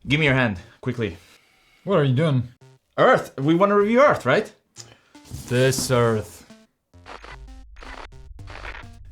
Give me your hand, quickly. What are you doing? Earth! We want to review Earth, right? This Earth.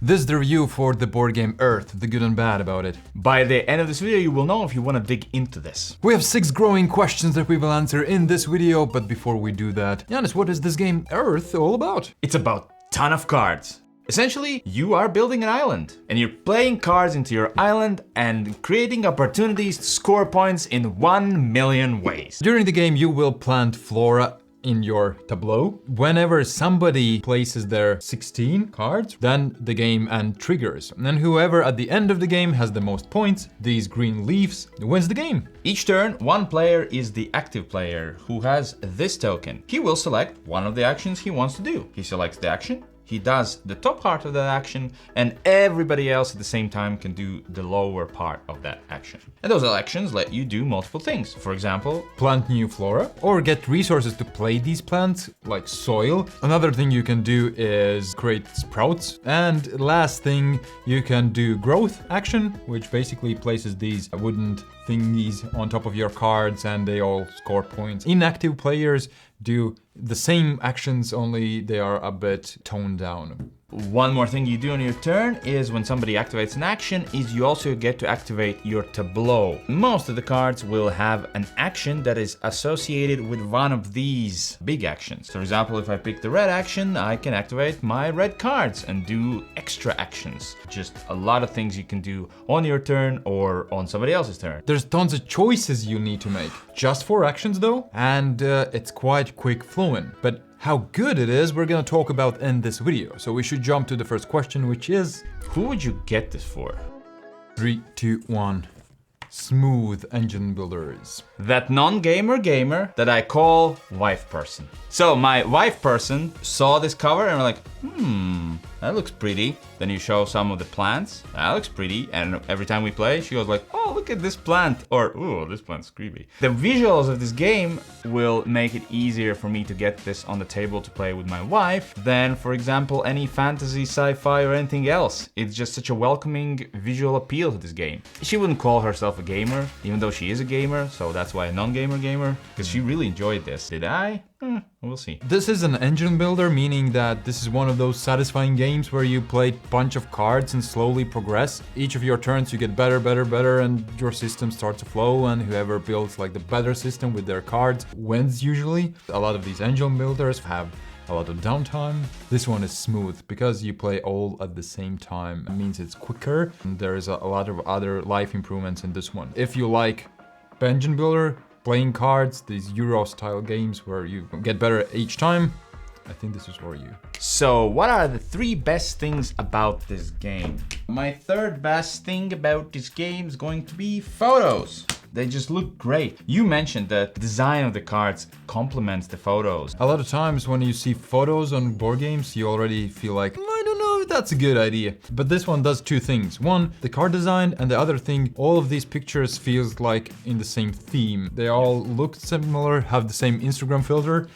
This is the review for the board game Earth, the good and bad about it. By the end of this video, you will know if you want to dig into this. We have 6 growing questions that we will answer in this video, but before we do that, Giannis, what is this game Earth all about? It's about a ton of cards. Essentially, you are building an island, and you're playing cards into your island and creating opportunities to score points in 1 million ways. During the game, you will plant flora in your tableau. Whenever somebody places their 16 cards, then the game end triggers. And whoever at the end of the game has the most points, these green leaves, wins the game. Each turn, one player is the active player who has this token. He will select one of the actions he wants to do. He selects the action, he does the top part of that action, and everybody else at the same time can do the lower part of that action. And those actions let you do multiple things. For example, plant new flora or get resources to play these plants, like soil. Another thing you can do is create sprouts. And last thing, you can do growth action, which basically places these wooden thingies on top of your cards and they all score points. Inactive players do the same actions, only they are a bit toned down. One more thing you do on your turn is when somebody activates an action is you also get to activate your tableau. Most of the cards will have an action that is associated with one of these big actions. For example, if I pick the red action, I can activate my red cards and do extra actions. Just a lot of things you can do on your turn or on somebody else's turn. There's tons of choices you need to make. Just 4 actions though, and it's quite quick flowing. But how good it is, we're gonna talk about in this video. So we should jump to the first question, which is... who would you get this for? 3, 2, 1. Smooth engine builders. That non-gamer gamer that I call wife person. So my wife person saw this cover and were like, that looks pretty. Then you show some of the plants, that looks pretty. And every time we play, she goes like, oh, look at this plant. Or, ooh, this plant's creepy. The visuals of this game will make it easier for me to get this on the table to play with my wife than, for example, any fantasy, sci-fi, or anything else. It's just such a welcoming visual appeal to this game. She wouldn't call herself a gamer, even though she is a gamer, so that's why a non-gamer gamer, because she really enjoyed this. Did I? We'll see. This is an engine builder, meaning that this is one of those satisfying games where you play a bunch of cards and slowly progress. Each of your turns you get better, and your system starts to flow, and whoever builds like the better system with their cards wins usually. A lot of these engine builders have a lot of downtime. This one is smooth because you play all at the same time. It means it's quicker, and there's a lot of other life improvements in this one. If you like engine builder, playing cards, these Euro style games where you get better each time, I think this is for you. So what are the 3 best things about this game? My third best thing about this game is going to be photos. They just look great. You mentioned that the design of the cards complements the photos. A lot of times when you see photos on board games, you already feel like, I don't know if that's a good idea. But this one does 2 things. One, the card design, and the other thing, all of these pictures feels like in the same theme. They all look similar, have the same Instagram filter.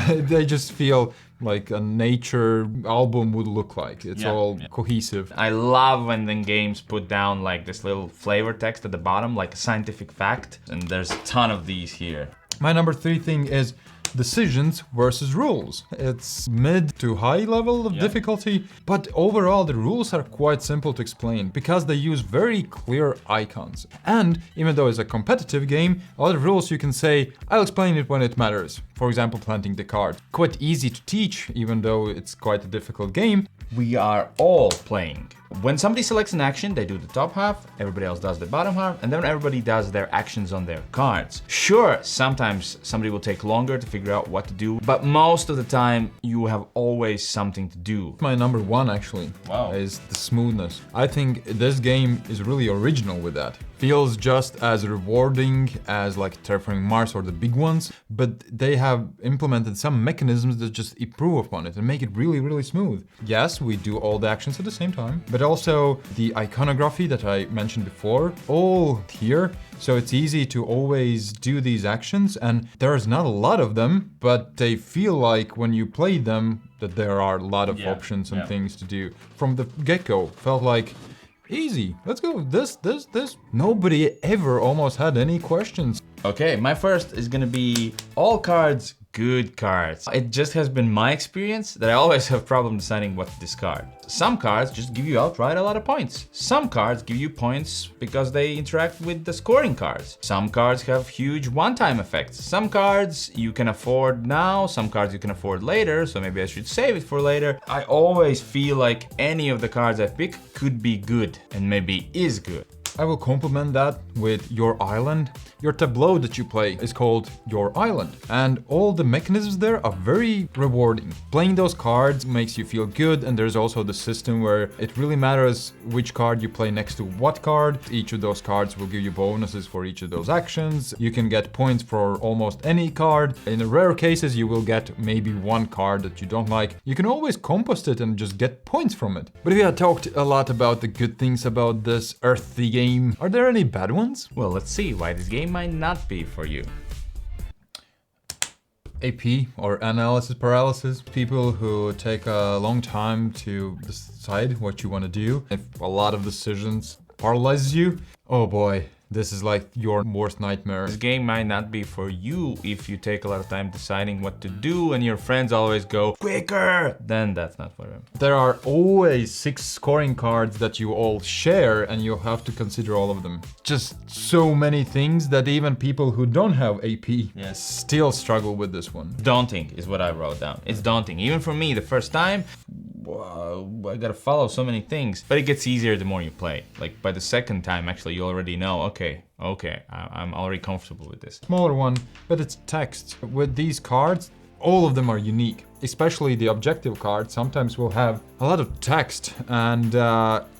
They just feel like a nature album would look like. It's all cohesive. I love when the games put down like this little flavor text at the bottom, like a scientific fact, and there's a ton of these here. My number 3 thing is decisions versus rules. It's mid to high level of difficulty, but overall the rules are quite simple to explain because they use very clear icons. And even though it's a competitive game, a lot of rules you can say, I'll explain it when it matters. For example, planting the card. Quite easy to teach, even though it's quite a difficult game. We are all playing. When somebody selects an action, they do the top half, everybody else does the bottom half, and then everybody does their actions on their cards. Sure, sometimes somebody will take longer to figure out what to do, but most of the time you have always something to do. My number 1 actually is the smoothness. I think this game is really original with that. Feels just as rewarding as like Terraforming Mars or the big ones, but they have implemented some mechanisms that just improve upon it and make it really, really smooth. Yes, we do all the actions at the same time, but also the iconography that I mentioned before, all here. So it's easy to always do these actions, and there's not a lot of them, but they feel like when you play them that there are a lot of options and things to do. From the get-go, felt like Easy. Let's go. This. Nobody ever almost had any questions. Okay, my first is gonna be all cards, good cards. It just has been my experience that I always have problem deciding what to discard. Some cards just give you outright a lot of points. Some cards give you points because they interact with the scoring cards. Some cards have huge one-time effects. Some cards you can afford now, some cards you can afford later, so maybe I should save it for later. I always feel like any of the cards I pick could be good and maybe is good. I will complement that with your island. Your tableau that you play is called your island, and all the mechanisms there are very rewarding. Playing those cards makes you feel good, and there's also the system where it really matters which card you play next to what card. Each of those cards will give you bonuses for each of those actions. You can get points for almost any card. In the rare cases, you will get maybe one card that you don't like. You can always compost it and just get points from it. But we have talked a lot about the good things about this earthy game. Are there any bad ones? Well, let's see why this game might not be for you. AP or analysis paralysis, people who take a long time to decide what you want to do. If a lot of decisions paralyzes you, oh boy, this is like your worst nightmare. This game might not be for you if you take a lot of time deciding what to do and your friends always go quicker, then that's not for them. There are always 6 scoring cards that you all share and you have to consider all of them. Just so many things that even people who don't have AP still struggle with this one. Daunting is what I wrote down. It's daunting. Even for me, the first time, I gotta follow so many things. But it gets easier the more you play. Like by the second time, actually, you already know, okay, I'm already comfortable with this. Smaller one, but it's text. With these cards, all of them are unique. Especially the objective cards sometimes will have a lot of text, and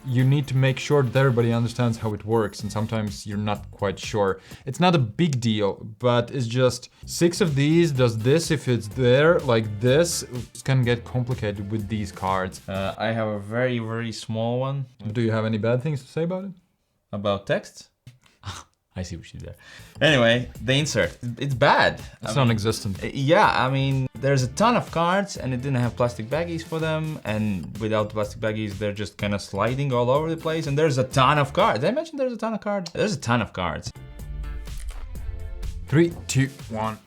you need to make sure that everybody understands how it works, and sometimes you're not quite sure. It's not a big deal, but it's just 6 of these does this if it's there, like this. It can get complicated with these cards. I have a very, very small one. Do you have any bad things to say about it? About text? I see what you did there. Anyway, the insert. It's bad. It's non-existent. Yeah, I mean, there's a ton of cards and it didn't have plastic baggies for them. And without plastic baggies, they're just kind of sliding all over the place. And there's a ton of cards. Did I mention there's a ton of cards? There's a ton of cards. 3, 2, 1.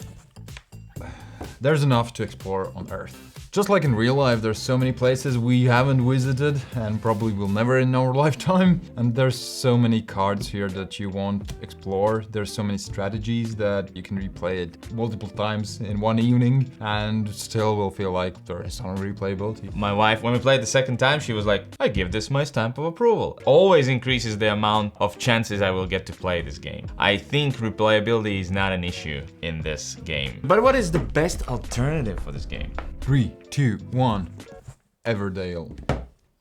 There's enough to explore on Earth. Just like in real life, there's so many places we haven't visited and probably will never in our lifetime. And there's so many cards here that you won't explore. There's so many strategies that you can replay it multiple times in one evening and still will feel like there is some replayability. My wife, when we played the second time, she was like, I give this my stamp of approval. Always increases the amount of chances I will get to play this game. I think replayability is not an issue in this game. But what is the best alternative for this game? 3, 2, 1. Everdale.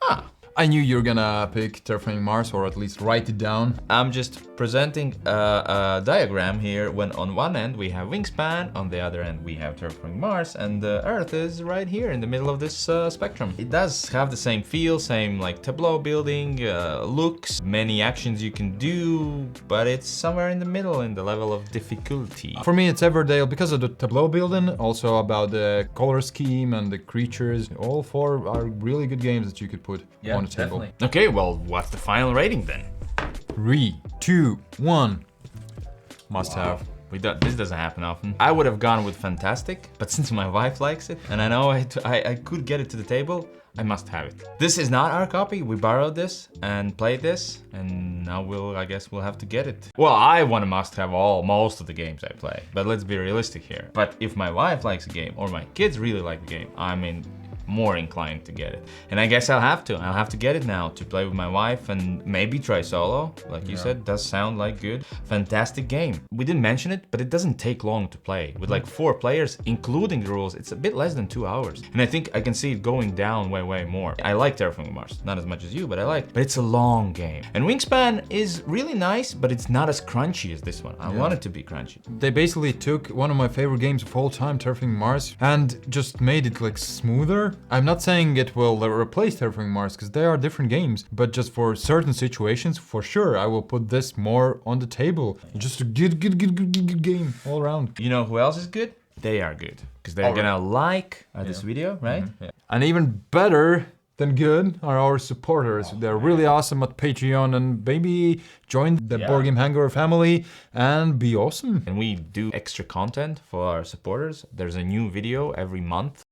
Ah. I knew you were gonna pick Terraforming Mars, or at least write it down. I'm just presenting a diagram here when on one end we have Wingspan, on the other end we have Terraforming Mars, and the Earth is right here in the middle of this spectrum. It does have the same feel, same like tableau building, looks, many actions you can do, but it's somewhere in the middle in the level of difficulty. For me, it's Everdale because of the tableau building, also about the color scheme and the creatures. All 4 are really good games that you could put on the table. Definitely. Okay, well, what's the final rating then? 3, 2, 1. Must have. This doesn't happen often. I would have gone with Fantastic, but since my wife likes it, and I know I could get it to the table, I must have it. This is not our copy. We borrowed this and played this, and now I guess we'll have to get it. Well, I want to must have most of the games I play, but let's be realistic here. But if my wife likes a game, or my kids really like the game, I'm more inclined to get it. And I guess I'll have to get it now to play with my wife and maybe try solo. Like you said, does sound like good. Fantastic game. We didn't mention it, but it doesn't take long to play. With like 4 players, including the rules, it's a bit less than 2 hours. And I think I can see it going down way more. I like Terraforming Mars, not as much as you, but I like. But it's a long game. And Wingspan is really nice, but it's not as crunchy as this one. I want it to be crunchy. They basically took one of my favorite games of all time, Terraforming Mars, and just made it like smoother. I'm not saying it will replace Terraforming Mars, because they are different games, but just for certain situations, for sure, I will put this more on the table. Just a good game all around. You know who else is good? They are good, because they're gonna like this video, right? And even better, then good are our supporters. They're really awesome at Patreon, and maybe join the Board Game Hangover family and be awesome. And we do extra content for our supporters. There's a new video every month